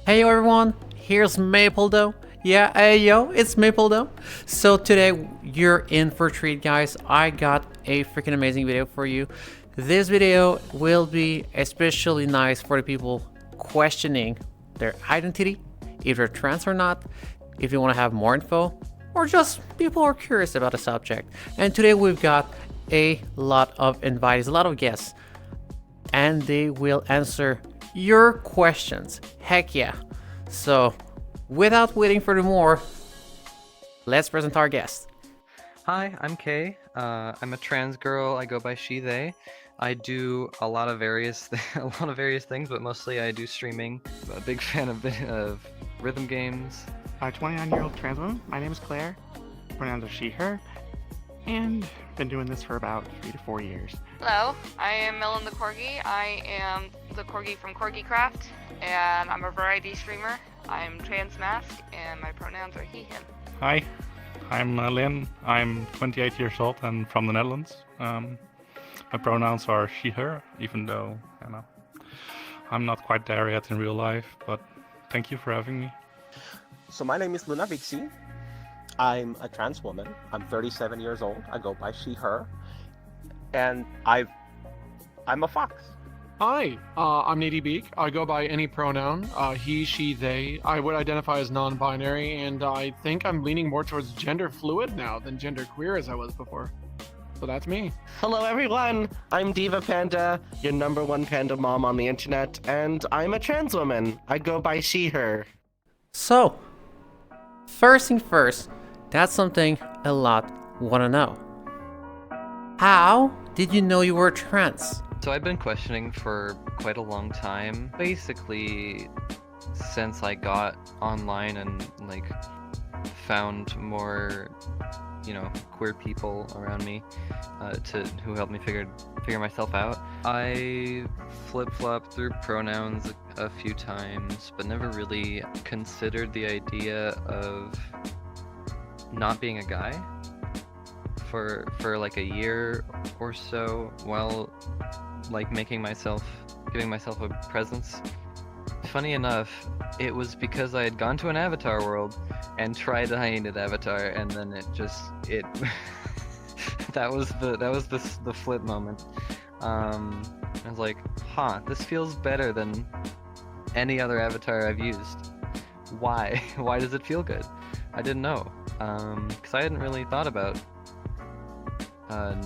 Hey everyone, here's Maple Dough. Yeah, hey yo, it's Maple Dough. So today you're in for a treat, guys. I got a freaking amazing video for you. This video will be especially nice for the people questioning their identity, if they're trans or not, if you want to have more info, or just people are curious about the subject. And today we've got a lot of invitees, a lot of guests, and they will answer your questions. Heck yeah. So without waiting for more, let's present our guest. Hi, I'm Kay. I'm a trans girl. I go by she, they. I do a lot of various things, but mostly I do streaming. I'm a big fan of rhythm games. A 29-year-old trans woman. My name is Claire. Pronouns are she, her. And been doing this for about 3 to 4 years. Hello, I am Melon the Corgi. I am the Corgi from CorgiCraft, and I'm a variety streamer. I'm trans mask, and my pronouns are he, him. Hi, I'm Lynn. I'm 28 years old and from the Netherlands. My pronouns are she, her, even though I'm not quite there yet in real life, but thank you for having me. So my name is LunaVixi. I'm a trans woman. I'm 37 years old. I go by she, her, and I'm a fox. Hi, I'm NateyBeak. I go by any pronoun, he, she, they. I would identify as non-binary, and I think I'm leaning more towards gender fluid now than gender queer as I was before. So that's me. Hello everyone, I'm Diva Panda, your #1 panda mom on the internet, and I'm a trans woman. I go by she, her. So, first thing first, that's something a lot want to know. How did you know you were trans? So I've been questioning for quite a long time. Basically, since I got online and found more, queer people around me who helped me figure myself out. I flip-flopped through pronouns a few times, but never really considered the idea of not being a guy for like a year or so, while giving myself a presence. Funny enough, it was because I had gone to an Avatar world and tried a Hyaenid avatar, and then that was the flip moment. I was like, this feels better than any other avatar I've used. Why? Why does it feel good? I didn't know, because I hadn't really thought about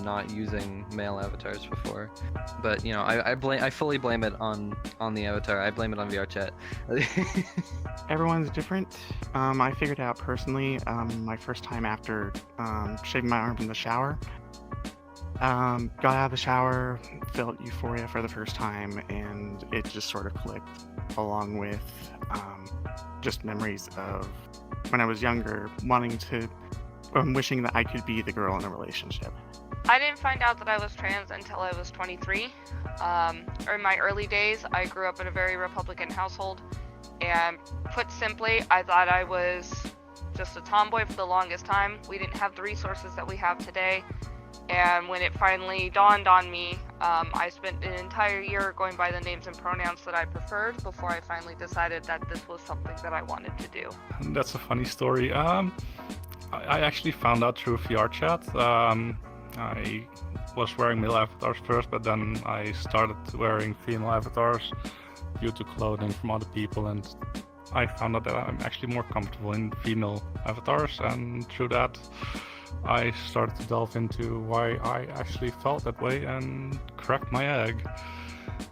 not using male avatars before. But I fully blame it on the avatar. I blame it on VRChat. Everyone's different. I figured out personally my first time after shaving my arms in the shower. Got out of the shower, felt Euphoria for the first time, and it just sort of clicked, along with just memories of when I was younger, wishing that I could be the girl in a relationship. I didn't find out that I was trans until I was 23. In my early days, I grew up in a very Republican household, and put simply, I thought I was just a tomboy for the longest time. We didn't have the resources that we have today, and when it finally dawned on me, I spent an entire year going by the names and pronouns that I preferred before I finally decided that this was something that I wanted to do. That's a funny story. I actually found out through VRChat. I was wearing male avatars first, but then I started wearing female avatars due to clothing from other people, and I found out that I'm actually more comfortable in female avatars, and through that I started to delve into why I actually felt that way and cracked my egg.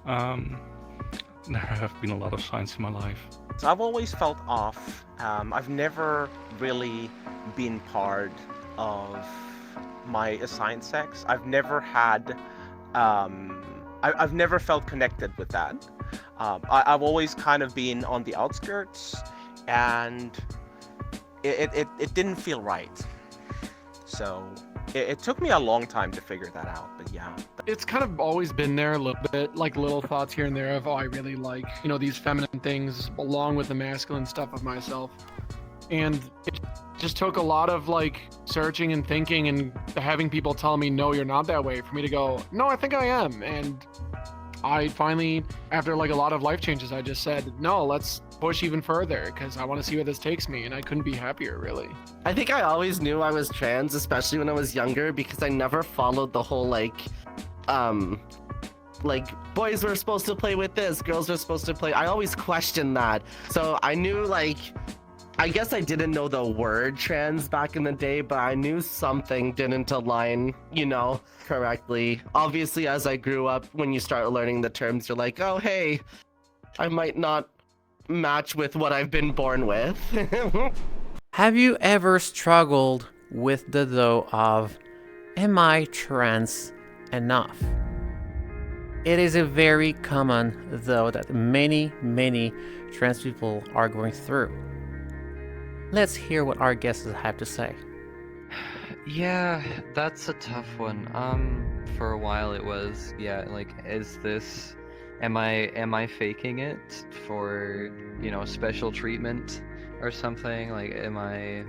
There have been a lot of signs in my life. So I've always felt off. I've never really been part of my assigned sex. I've never had, I've never felt connected with that. I've always kind of been on the outskirts, and it didn't feel right. So it took me a long time to figure that out, but yeah. It's kind of always been there a little bit, like little thoughts here and there of, I really like, these feminine things along with the masculine stuff of myself. And it just took a lot of searching and thinking and having people tell me, no, you're not that way, for me to go, no, I think I am. And I finally, after like a lot of life changes, I just said, no, let's push even further because I want to see where this takes me, and I couldn't be happier, really. I think I always knew I was trans, especially when I was younger, because I never followed the whole like boys were supposed to play with this, girls were supposed to play. I always questioned that. So I knew like, I guess I didn't know the word trans back in the day, but I knew something didn't align, you know, correctly. Obviously, as I grew up, when you start learning the terms, you're like, oh, hey, I might not match with what I've been born with. Have you ever struggled with the though of, am I trans enough? It is a very common though that many trans people are going through. Let's hear what our guests have to say. Yeah, that's a tough one. For a while it was, yeah, like, am I faking it for, you know, special treatment or something? Like, am I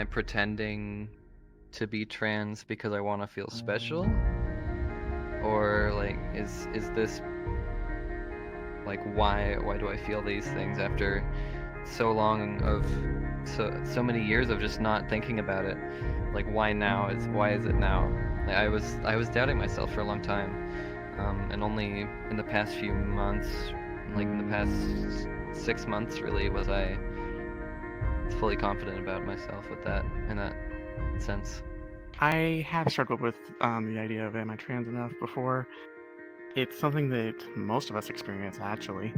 pretending to be trans because I want to feel special? Or like, is this like, why do I feel these things after so long of so many years of just not thinking about it? Like, why is it now? Like, I was doubting myself for a long time, and only in the past few months, like in the past 6 months really, was I fully confident about myself with that, in that sense. I have struggled with the idea of am I trans enough before. It's something that most of us experience, actually.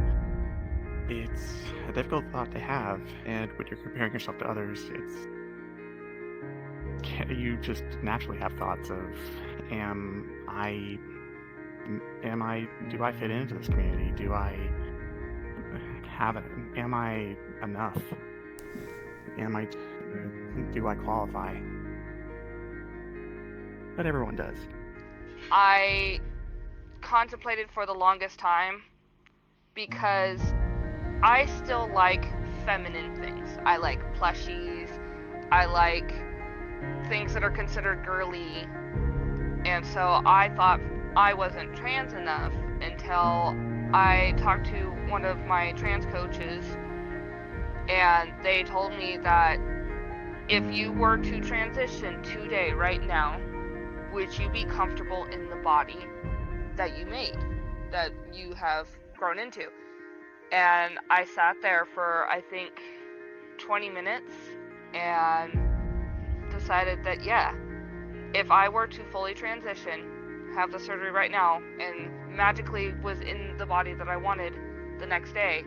It's a difficult thought to have, and when you're comparing yourself to others, you just naturally have thoughts of, do I fit into this community? Do I have it? Am I enough? Do I qualify? But everyone does. I contemplated for the longest time because I still like feminine things. I like plushies. I like things that are considered girly. And so I thought I wasn't trans enough until I talked to one of my trans coaches, and they told me that if you were to transition today, right now, would you be comfortable in the body that you made, that you have grown into? And I sat there for, I think, 20 minutes and decided that, yeah, if I were to fully transition, have the surgery right now, and magically was in the body that I wanted the next day,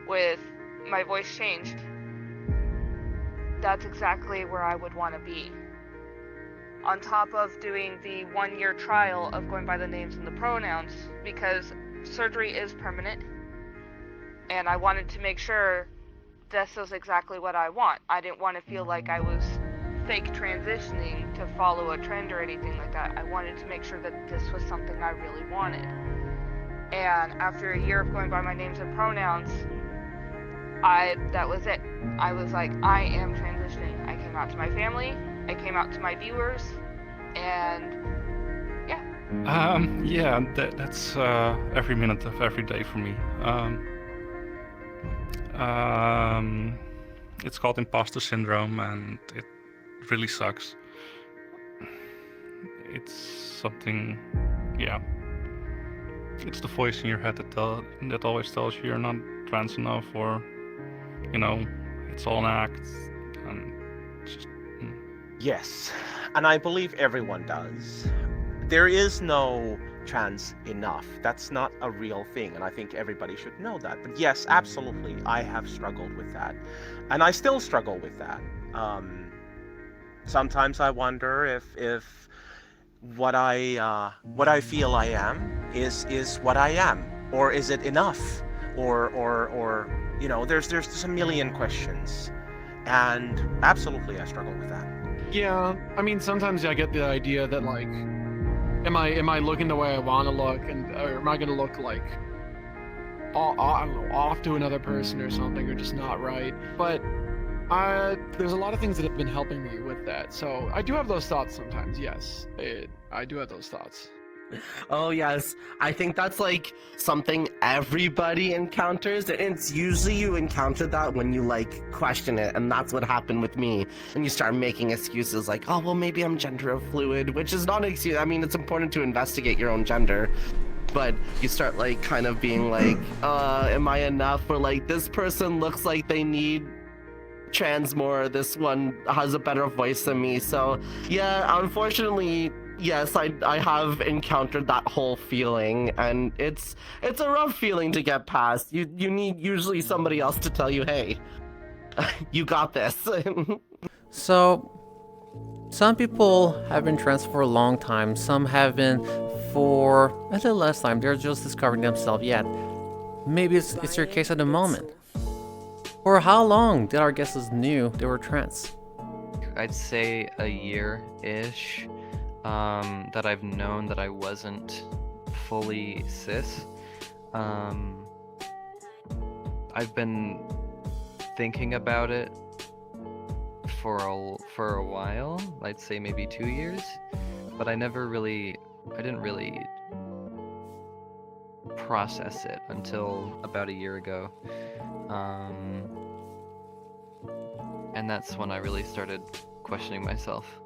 with my voice changed, that's exactly where I would want to be. On top of doing the 1-year trial of going by the names and the pronouns, because surgery is permanent, and I wanted to make sure this was exactly what I want. I didn't want to feel like I was fake transitioning to follow a trend or anything like that. I wanted to make sure that this was something I really wanted. And after a year of going by my names and pronouns, that was it. I was like, I am transitioning. I came out to my family, I came out to my viewers, and yeah. That's every minute of every day for me. It's called imposter syndrome, and it really sucks. It's something, yeah. It's the voice in your head that always tells you you're not trans enough, or, you know, it's all an act, and it's just... Yes, and I believe everyone does. There is no trans enough. That's not a real thing, and I think everybody should know that. But yes, absolutely, I have struggled with that, and I still struggle with that. Sometimes I wonder if what I feel I am is what I am, or is it enough, or you know, there's just a million questions, and absolutely I struggle with that. Yeah, I mean, sometimes I get the idea that, like, am I looking the way I want to look, or am I going to look like, I don't know, off to another person or something, or just not right? But there's a lot of things that have been helping me with that. So I do have those thoughts sometimes. Yes, I do have those thoughts. Oh yes, I think that's like something everybody encounters, and it's usually you encounter that when you like question it, and that's what happened with me. And you start making excuses like, oh well, maybe I'm gender fluid, which is not an excuse. I mean, it's important to investigate your own gender, but you start like kind of being like, am I enough? Or like, this person looks like they need trans more. This one has a better voice than me. So yeah, unfortunately. Yes, I have encountered that whole feeling, and it's a rough feeling to get past. You need usually somebody else to tell you, hey, you got this. So, some people have been trans for a long time. Some have been for a little less time. They're just discovering themselves yet. Maybe it's your case at the moment. For how long did our guesses knew they were trans? I'd say a year-ish. That I've known that I wasn't fully cis. I've been thinking about it for a while. I'd say maybe 2 years, but I didn't really process it until about a year ago. And that's when I really started questioning myself.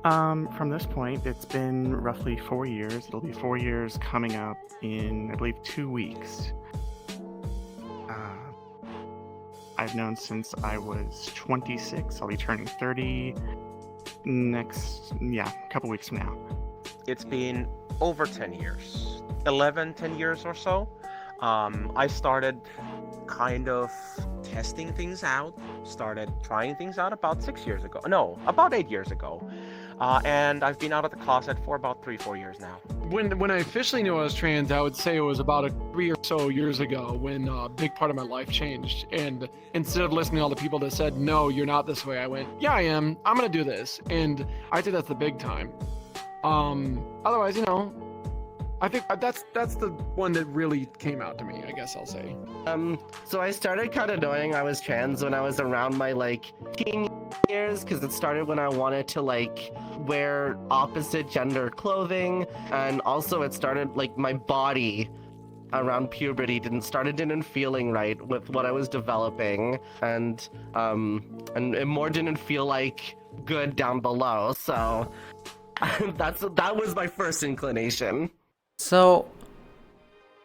From this point, it's been roughly 4 years. It'll be 4 years coming up in, I believe, 2 weeks. I've known since I was 26. I'll be turning 30 a couple weeks from now. It's been over 10 years. 10 years or so. I started kind of testing things out, started trying things out about 6 years ago. No, about 8 years ago. And I've been out of the closet for about 3-4 years now. When I officially knew I was trans, I would say it was about 3 or so years ago when a big part of my life changed. And instead of listening to all the people that said, no, you're not this way, I went, yeah, I am. I'm going to do this. And I think that's the big time. Otherwise, I think that's the one that really came out to me, I guess I'll say. So I started kind of knowing I was trans when I was around my like teen years, because it started when I wanted to like wear opposite gender clothing, and also it started like my body around puberty didn't feeling right with what I was developing, and it more didn't feel like good down below. So that was my first inclination. So,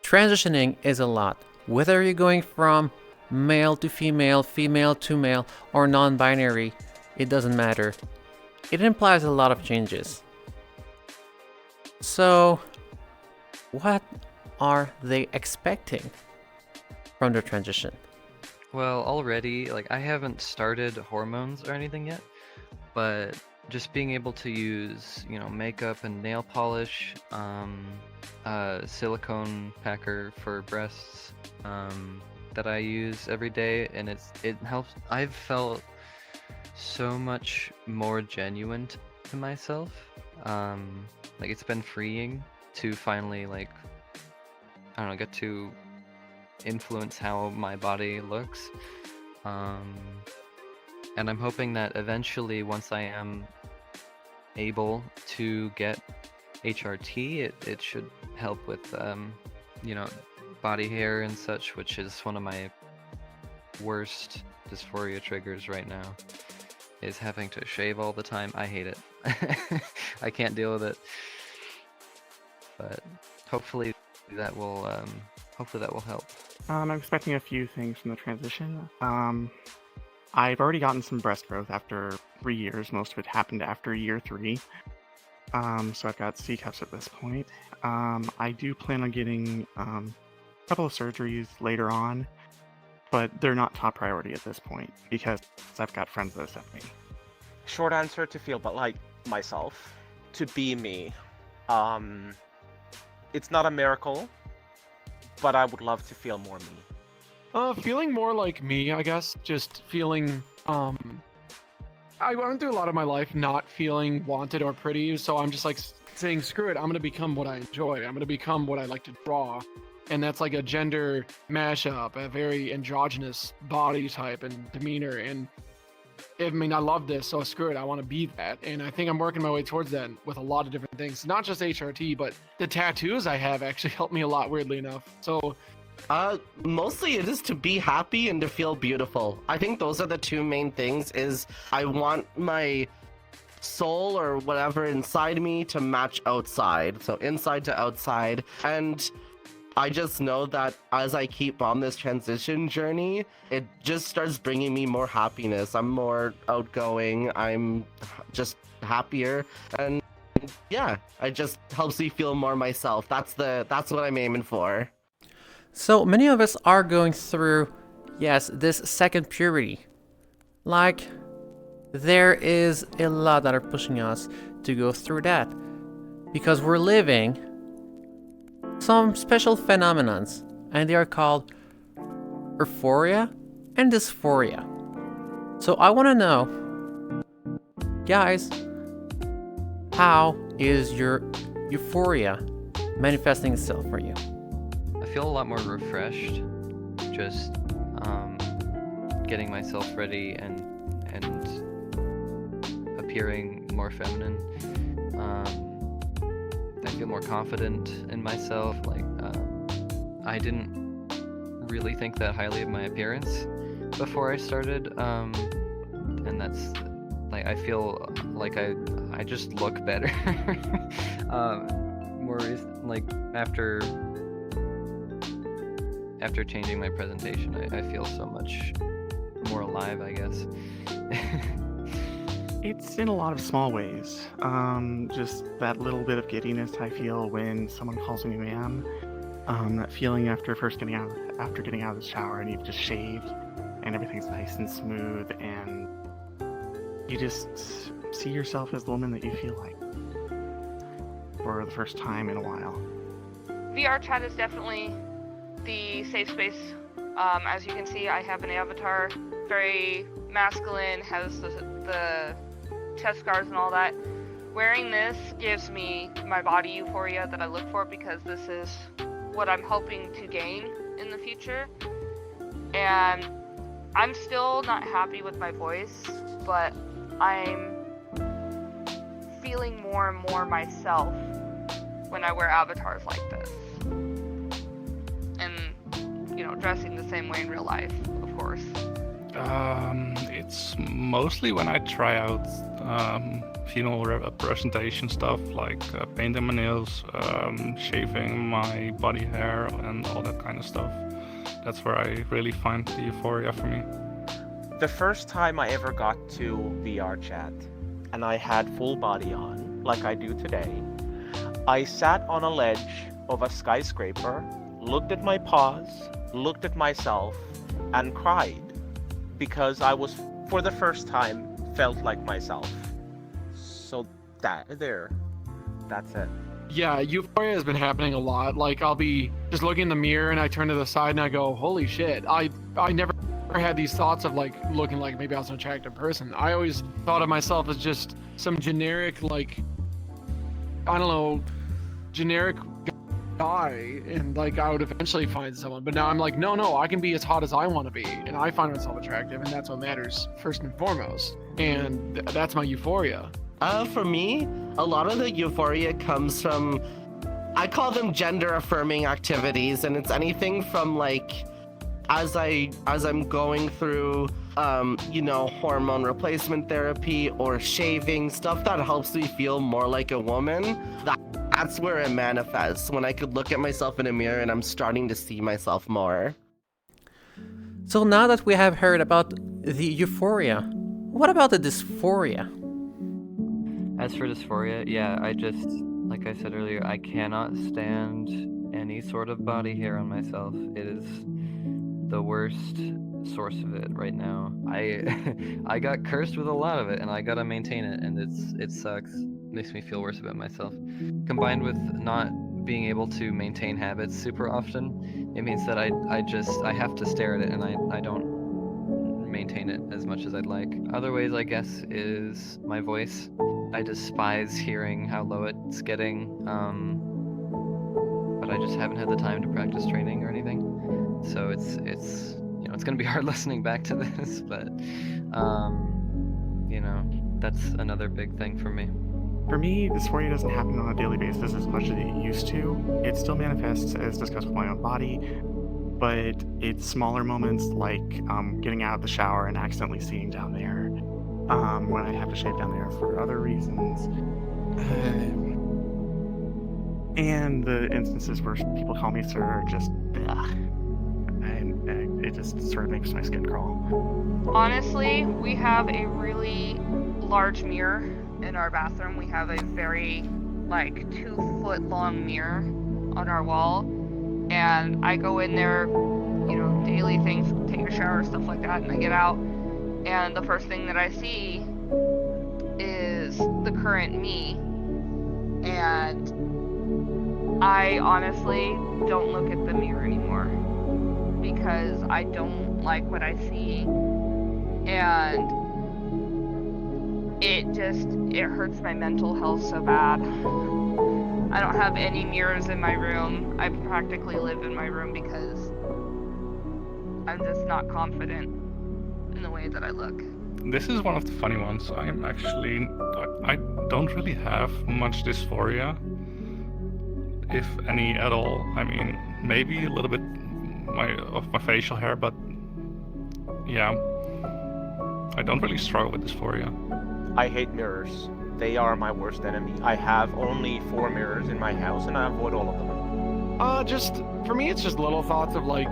transitioning is a lot. Whether you're going from male to female, female to male, or non-binary, it doesn't matter. It implies a lot of changes. So, what are they expecting from the transition? Well, already, I haven't started hormones or anything yet, but just being able to use, makeup and nail polish, silicone packer for breasts that I use every day, and it helps. I've felt so much more genuine to myself. It's been freeing to finally get to influence how my body looks. And I'm hoping that eventually, once I am able to get HRT, it should help with, body hair and such, which is one of my worst dysphoria triggers right now, is having to shave all the time. I hate it. I can't deal with it. But hopefully that will help. I'm expecting a few things from the transition. I've already gotten some breast growth after 3 years. Most of it happened after year 3. So I've got C cups at this point. I do plan on getting a couple of surgeries later on, but they're not top priority at this point because I've got friends that accept me. Short answer: to feel like myself, to be me. It's not a miracle, but I would love to feel more me. Feeling more like me, I guess. Just feeling, I went through a lot of my life not feeling wanted or pretty, so I'm just saying, screw it, I'm gonna become what I enjoy. I'm gonna become what I like to draw. And that's like a gender mashup, a very androgynous body type and demeanor. And I mean, I love this, so screw it. I want to be that. And I think I'm working my way towards that with a lot of different things. Not just HRT, but the tattoos I have actually help me a lot, weirdly enough. So, mostly it is to be happy and to feel beautiful. I think those are the two main things. Is I want my soul or whatever inside me to match outside. So inside to outside. And I just know that as I keep on this transition journey, it just starts bringing me more happiness. I'm more outgoing. I'm just happier. And yeah, it just helps me feel more myself. That's what I'm aiming for. So many of us are going through, yes, this second puberty. Like, there is a lot that are pushing us to go through that. Because we're living some special phenomenons, and they are called Euphoria and Dysphoria. So I want to know, guys, how is your Euphoria manifesting itself for you? I feel a lot more refreshed, just getting myself ready and appearing more feminine. I feel more confident in myself. Like, I didn't really think that highly of my appearance before I started, and that's like, I feel like I just look better. Like after changing my presentation, I feel so much more alive, I guess. It's in a lot of small ways. Just that little bit of giddiness I feel when someone calls me ma'am. That feeling after getting out of the shower and you've just shaved and everything's nice and smooth and you just see yourself as the woman that you feel like for the first time in a while. VR chat is definitely the safe space. As you can see, I have an avatar, very masculine, has the chest scars and all that. Wearing this gives me my body euphoria that I look for, because this is what I'm hoping to gain in the future. And I'm still not happy with my voice, but I'm feeling more and more myself when I wear avatars like this. And, dressing the same way in real life, of course. It's mostly when I try out female representation stuff, like painting my nails, shaving my body hair, and all that kind of stuff. That's where I really find the euphoria for me. The first time I ever got to VR chat, and I had full body on, like I do today, I sat on a ledge of a skyscraper, looked at my paws, looked at myself, and cried, because I was, for the first time, felt like myself. So that's it. yeah, euphoria has been happening a lot. Like, I'll be just looking in the mirror and I turn to the side and I go, holy shit. I never had these thoughts of like looking like maybe I was an attractive person. I always thought of myself as just some generic, like, I don't know, generic guy, and like I would eventually find someone. But now I'm like, no, I can be as hot as I want to be, and I find myself attractive, and that's what matters first and foremost. And that's my euphoria. For me, a lot of the euphoria comes from, I call them gender affirming activities, and it's anything from like, as I'm going through hormone replacement therapy or shaving, stuff that helps me feel more like a woman. That's where it manifests, when I could look at myself in a mirror and I'm starting to see myself more. So now that we have heard about the euphoria, what about the dysphoria? As for dysphoria, yeah, I just, like I said earlier, I cannot stand any sort of body hair on myself. It is the worst source of it right now. I got cursed with a lot of it, and I gotta maintain it, and it sucks. Makes me feel worse about myself. Combined with not being able to maintain habits super often, it means that I have to stare at it, and I don't maintain it as much as I'd like. Other ways, I guess, is my voice. I despise hearing how low it's getting, but I just haven't had the time to practice training or anything. So it's gonna be hard listening back to this, but you know, that's another big thing for me. For me, dysphoria doesn't happen on a daily basis as much as it used to. It still manifests as disgust with my own body, but it's smaller moments like getting out of the shower and accidentally seeing down there, when I have to shave down there for other reasons, and the instances where people call me sir are just, and it just sort of makes my skin crawl. Honestly, we have a really large mirror in our bathroom. We have a very, like, 2-foot long mirror on our wall, and I go in there, you know, daily things, take a shower, stuff like that, and I get out, and the first thing that I see is the current me, and I honestly don't look at the mirror anymore because I don't like what I see, and it hurts my mental health so bad. I don't have any mirrors in my room. I practically live in my room because I'm just not confident in the way that I look. This is one of the funny ones. I don't really have much dysphoria, if any at all. I mean, maybe a little bit of my facial hair, but yeah, I don't really struggle with dysphoria. I hate mirrors. They are my worst enemy. I have only 4 mirrors in my house, and I avoid all of them. Just for me, it's just little thoughts of like,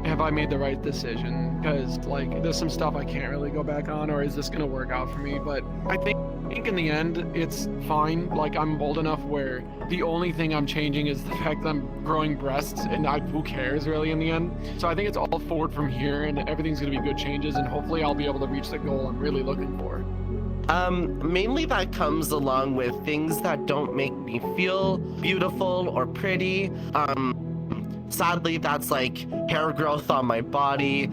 have I made the right decision? Because like, there's some stuff I can't really go back on, or is this gonna work out for me? But I think in the end, it's fine. Like, I'm old enough where the only thing I'm changing is the fact that I'm growing breasts, and who cares really in the end? So I think it's all forward from here, and everything's gonna be good changes, and hopefully I'll be able to reach the goal I'm really looking for. Mainly that comes along with things that don't make me feel beautiful or pretty. Sadly, that's like hair growth on my body.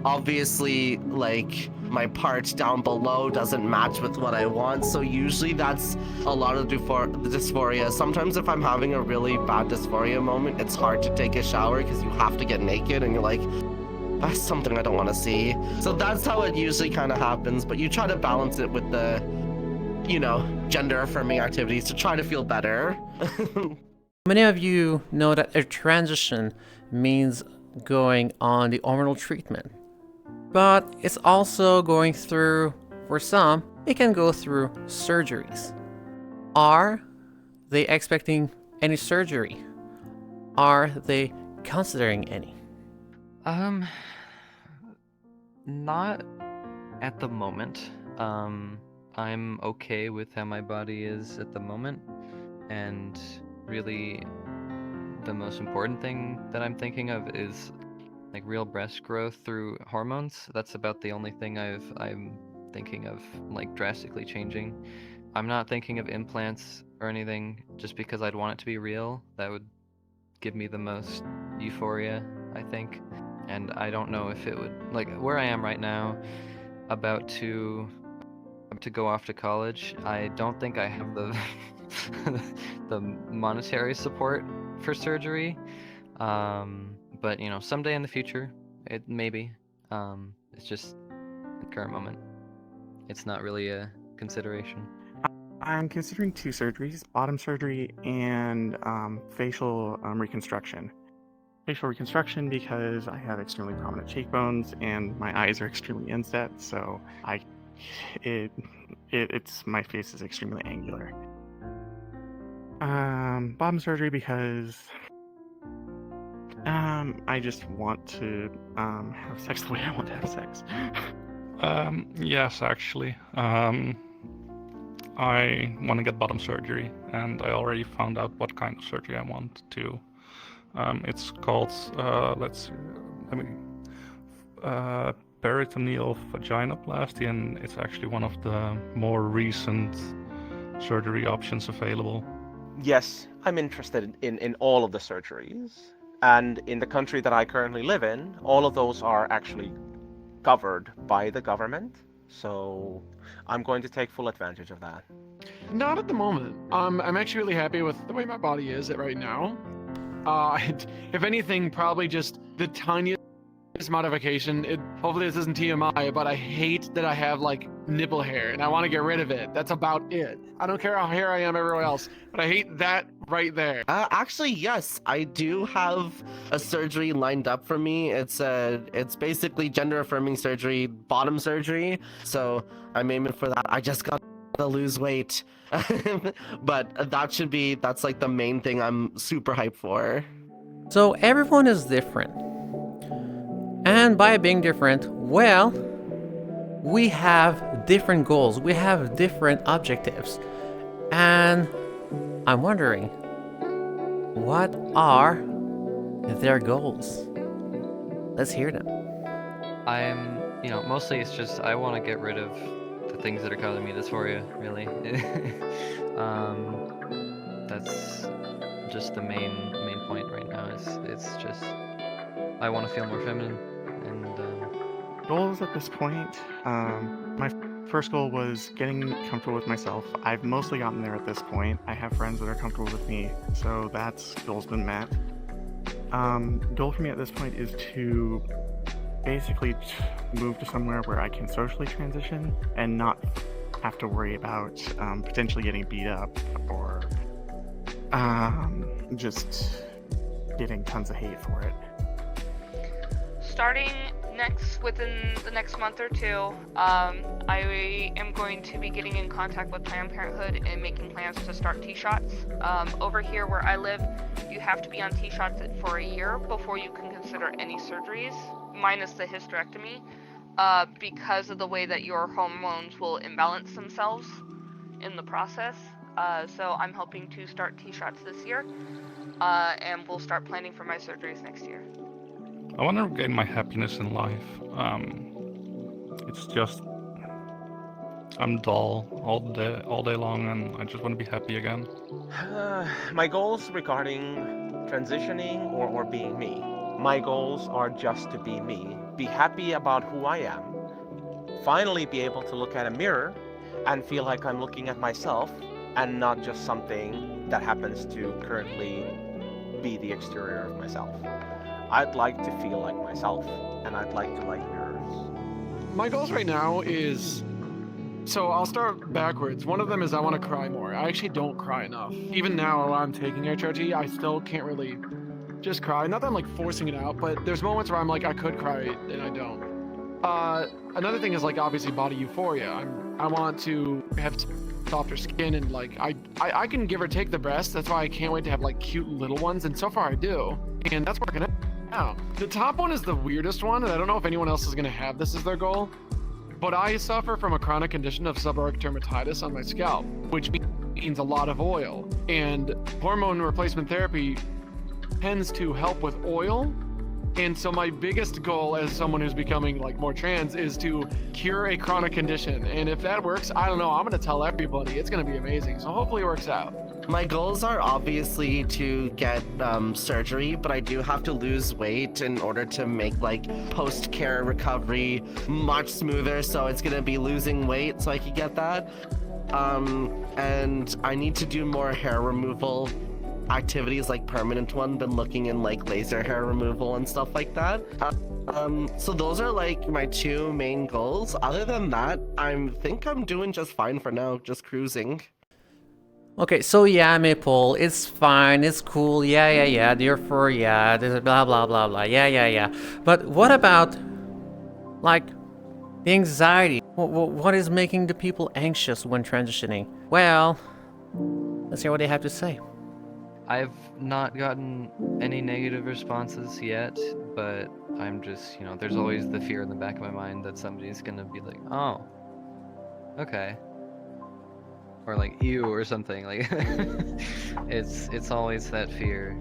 Obviously, like my part down below doesn't match with what I want. So usually that's a lot of the dysphoria. Sometimes if I'm having a really bad dysphoria moment, it's hard to take a shower because you have to get naked and you're like, that's something I don't want to see. So that's how it usually kind of happens, but you try to balance it with the, you know, gender affirming activities to try to feel better. Many of you know that a transition means going on the hormonal treatment, but it's also going through, for some, it can go through surgeries. Are they expecting any surgery? Are they considering any? Not at the moment. I'm okay with how my body is at the moment, and really the most important thing that I'm thinking of is like real breast growth through hormones. That's about the only thing I'm thinking of like drastically changing. I'm not thinking of implants or anything just because I'd want it to be real. That would give me the most euphoria, I think. And I don't know if it would, like where I am right now, about to go off to college, I don't think I have the the monetary support for surgery. But you know, someday in the future, it maybe. It's just the current moment. It's not really a consideration. I'm considering 2 surgeries, bottom surgery and facial reconstruction. Facial reconstruction because I have extremely prominent cheekbones and my eyes are extremely inset, so my face is extremely angular. Bottom surgery because I just want to have sex the way I want to have sex. Yes, actually. I want to get bottom surgery, and I already found out what kind of surgery I want to. It's called, peritoneal vaginoplasty, and it's actually one of the more recent surgery options available. Yes, I'm interested in all of the surgeries. And in the country that I currently live in, all of those are actually covered by the government. So I'm going to take full advantage of that. Not at the moment. I'm actually really happy with the way my body is right now. If anything, probably just the tiniest this modification. Hopefully this isn't TMI, but I hate that I have like nipple hair and I want to get rid of it. That's about it. I don't care how hair I am everywhere else, but I hate that right there. Actually, yes, I do have a surgery lined up for me. It's basically gender affirming surgery, bottom surgery. So I'm aiming for that. I just got to lose weight, but that's like the main thing I'm super hyped for. So everyone is different. And by being different, well, we have different goals, we have different objectives. And I'm wondering, what are their goals? Let's hear them. Mostly it's just I want to get rid of the things that are causing me dysphoria, really. That's just the main point right now. It's just I want to feel more feminine. And Goals at this point, my first goal was getting comfortable with myself. I've mostly gotten there at this point. I have friends that are comfortable with me, so that's goal's been met. Goal for me at this point is to basically move to somewhere where I can socially transition and not have to worry about potentially getting beat up or just getting tons of hate for it. Starting within the next month or two, I am going to be getting in contact with Planned Parenthood and making plans to start T-shots. Over here where I live, you have to be on T-shots for a year before you can consider any surgeries, minus the hysterectomy, because of the way that your hormones will imbalance themselves in the process. So I'm hoping to start T-shots this year, and we'll start planning for my surgeries next year. I want to regain my happiness in life. It's just I'm dull all day long, and I just want to be happy again. My goals regarding transitioning or being me. My goals are just to be me, be happy about who I am, finally be able to look at a mirror and feel like I'm looking at myself and not just something that happens to currently be the exterior of myself. I'd like to feel like myself, and I'd like to like mirrors. My goals right now is, so I'll start backwards. One of them is I want to cry more. I actually don't cry enough. Even now while I'm taking HRT, I still can't really just cry. Not that I'm like forcing it out, but there's moments where I'm like, I could cry and I don't. Another thing is like obviously body euphoria. I want to have softer skin and like I can give or take the breasts. That's why I can't wait to have like cute little ones, and so far I do. And that's working out. The top one is the weirdest one, and I don't know if anyone else is going to have this as their goal, but I suffer from a chronic condition of seborrheic dermatitis on my scalp, which means a lot of oil, and hormone replacement therapy tends to help with oil. And so my biggest goal as someone who's becoming like more trans is to cure a chronic condition, and if that works, I don't know, I'm going to tell everybody. It's going to be amazing, so hopefully it works out. My goals are obviously to get surgery, but I do have to lose weight in order to make like post-care recovery much smoother. So it's gonna be losing weight so I can get that. And I need to do more hair removal activities, like permanent one. Been looking in like laser hair removal and stuff like that. So those are like my two main goals. Other than that, I think I'm doing just fine for now, just cruising. Okay, so yeah, Maple, it's fine, it's cool, yeah, therefore, yeah, blah, blah, blah, blah, yeah. But what about, like, the anxiety? What is making the people anxious when transitioning? Well, let's hear what they have to say. I've not gotten any negative responses yet, but I'm just, there's always the fear in the back of my mind that somebody's gonna be like, oh, okay. Or like ew or something, like it's always that fear.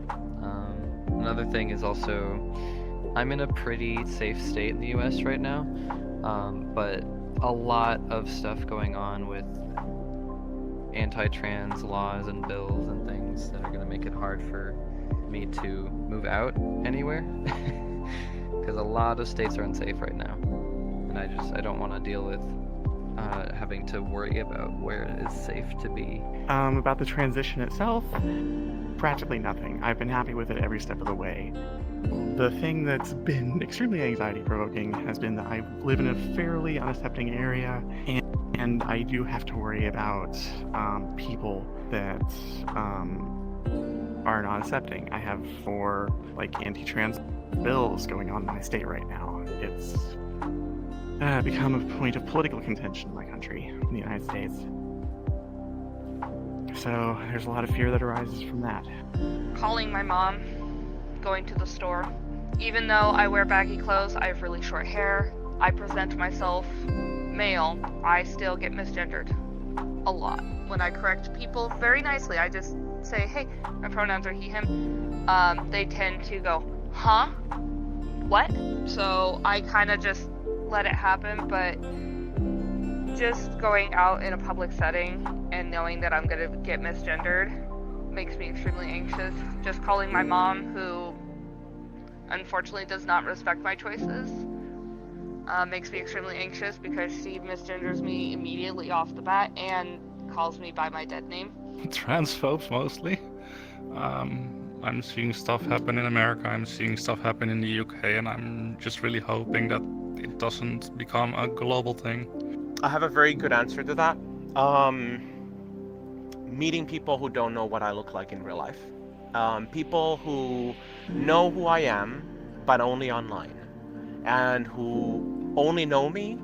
Another thing is also I'm in a pretty safe state in the US right now, but a lot of stuff going on with anti-trans laws and bills and things that are going to make it hard for me to move out anywhere, because a lot of states are unsafe right now, and I don't want to deal with having to worry about where it is safe to be. About the transition itself, practically nothing. I've been happy with it every step of the way. The thing that's been extremely anxiety-provoking has been that I live in a fairly unaccepting area, and I do have to worry about people that are not accepting. I have 4 anti-trans bills going on in my state right now. It's become a point of political contention in my country, in the United States. So there's a lot of fear that arises from that. Calling my mom, going to the store. Even though I wear baggy clothes, I have really short hair, I present myself male, I still get misgendered a lot. When I correct people very nicely, I just say, hey, my pronouns are he, him, they tend to go, huh? What? So I kind of just let it happen, but just going out in a public setting and knowing that I'm gonna get misgendered makes me extremely anxious. Just calling my mom, who unfortunately does not respect my choices, makes me extremely anxious because she misgenders me immediately off the bat and calls me by my dead name. Transphobes mostly. I'm seeing stuff happen in America, I'm seeing stuff happen in the UK, and I'm just really hoping that it doesn't become a global thing. I have a very good answer to that. Meeting people who don't know what I look like in real life. People who know who I am, but only online. And who only know me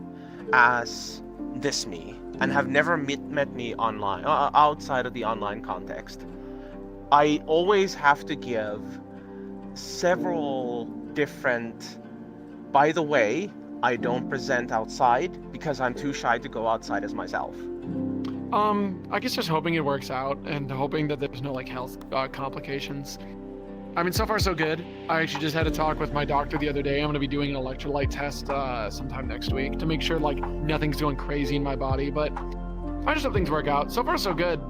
as this me, and have never met me online, outside of the online context. I always have to give several different, by the way, I don't present outside because I'm too shy to go outside as myself. I guess just hoping it works out and hoping that there's no health complications. I mean, so far so good. I actually just had a talk with my doctor the other day. I'm going to be doing an electrolyte test sometime next week to make sure nothing's going crazy in my body, but I just hope things work out. So far so good.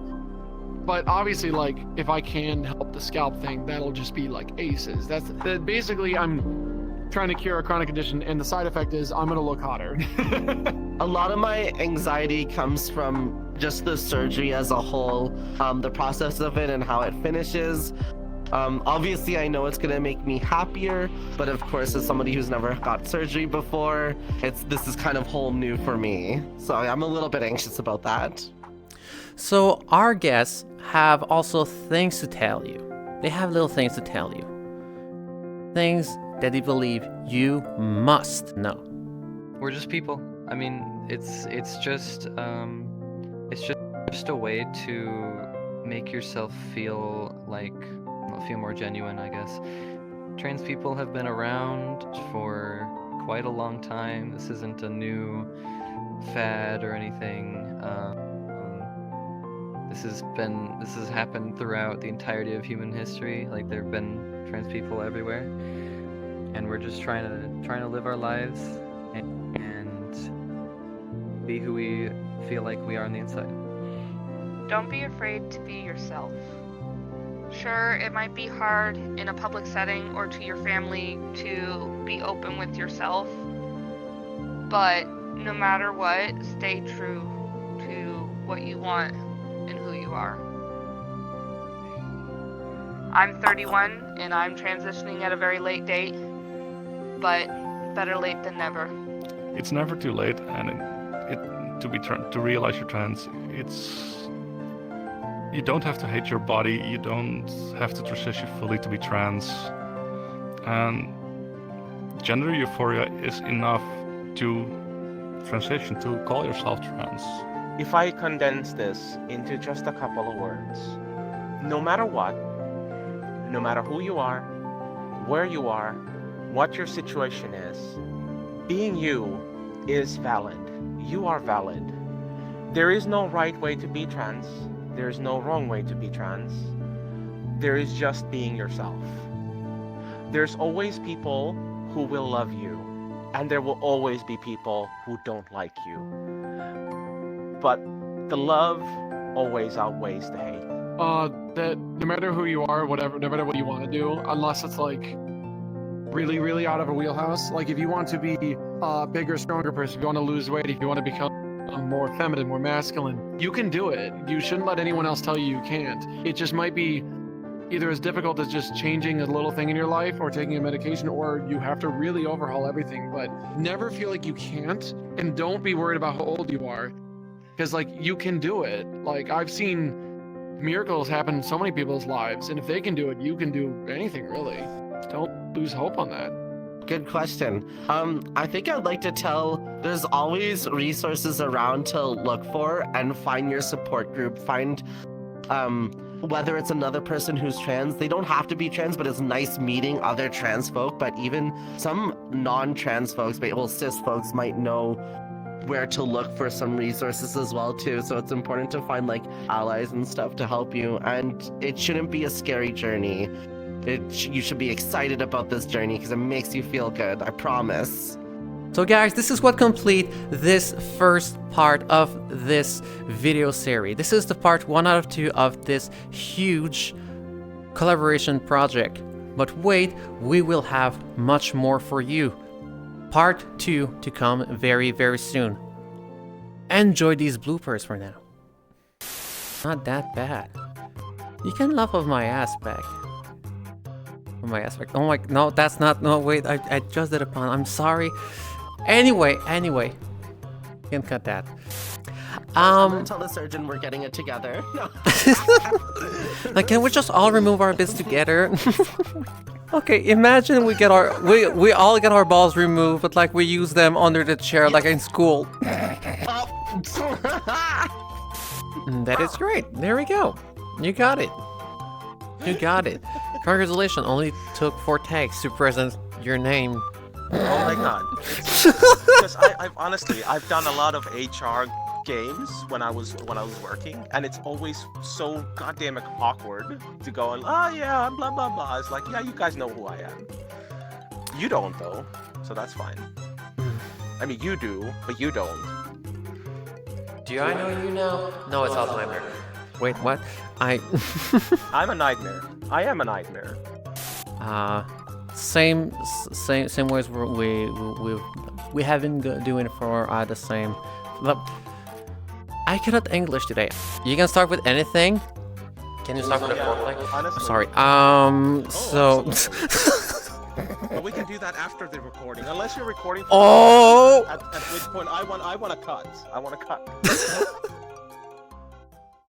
But obviously, if I can help the scalp thing, that'll just be aces. That's basically, I'm trying to cure a chronic condition, and the side effect is I'm gonna look hotter. A lot of my anxiety comes from just the surgery as a whole, the process of it and how it finishes. Obviously, I know it's gonna make me happier, but of course, as somebody who's never got surgery before, this is kind of whole new for me. So I'm a little bit anxious about that. So our guests have also things to tell you. They have little things to tell you. Things that they believe you must know. We're just people. I mean, it's just a way to make yourself feel more genuine, I guess. Trans people have been around for quite a long time. This isn't a new fad or anything. This has happened throughout the entirety of human history. There have been trans people everywhere, and we're just trying to live our lives and be who we feel like we are on the inside. Don't be afraid to be yourself. Sure, it might be hard in a public setting or to your family to be open with yourself, but no matter what, stay true to what you want and who you are. I'm 31 and I'm transitioning at a very late date, but better late than never. It's never too late, and to realize you're trans, you don't have to hate your body, you don't have to transition fully to be trans, and gender euphoria is enough to transition to call yourself trans. If I condense this into just a couple of words, no matter what, no matter who you are, where you are, what your situation is, being you is valid. You are valid. There is no right way to be trans. There is no wrong way to be trans. There is just being yourself. There's always people who will love you, and there will always be people who don't like you. But the love always outweighs the hate. That no matter who you are, no matter what you want to do, unless it's really, really out of a wheelhouse. If you want to be a bigger, stronger person, if you want to lose weight, if you want to become more feminine, more masculine, you can do it. You shouldn't let anyone else tell you you can't. It just might be either as difficult as just changing a little thing in your life or taking a medication, or you have to really overhaul everything. But never feel like you can't, and don't be worried about how old you are, because like you can do it. Like I've seen miracles happen in so many people's lives, and if they can do it, you can do anything really. Don't lose hope on that. Good question. I think I'd like to tell there's always resources around to look for, and find your support group. Find whether it's another person who's trans. They don't have to be trans, but it's nice meeting other trans folk. But even some non-trans folks, well, cis folks might know where to look for some resources as well too. So it's important to find like allies and stuff to help you. And it shouldn't be a scary journey. You should be excited about this journey because it makes you feel good. I promise. So guys, this is what complete this first part of this video series. This is the part 1 out of 2 of this huge collaboration project. But wait, we will have much more for you. Part 2 to come very, very soon. Enjoy these bloopers for now. Not that bad. You can laugh off my aspect. My aspect. Oh my, no, that's not, no, wait, I just did a pun. I'm sorry. Anyway, you can cut that. I'm gonna tell the surgeon we're getting it together. No. Like, can we just all remove our bits together? Okay, imagine we get our we all get our balls removed, but like we use them under the chair like in school. That is great. There we go. You got it. You got it. Congratulations. Only took 4 takes to present your name. Oh my god. Because I've honestly, I've done a lot of HR games when I was working, and it's always so goddamn awkward to go and, oh yeah, blah blah blah. It's like, yeah, you guys know who I am. You don't though, so that's fine. I mean, you do, but you don't. Do I know you now? No, it's Alzheimer. Wait, what? I'm a nightmare. I am a nightmare. Same ways we have been doing for the same. Look, I cannot English today. You can start with anything. Can you start with a foreplay? Honestly. Sorry. So. But we can do that after the recording, unless you're recording. Oh. At which point I want to cut. I want to cut.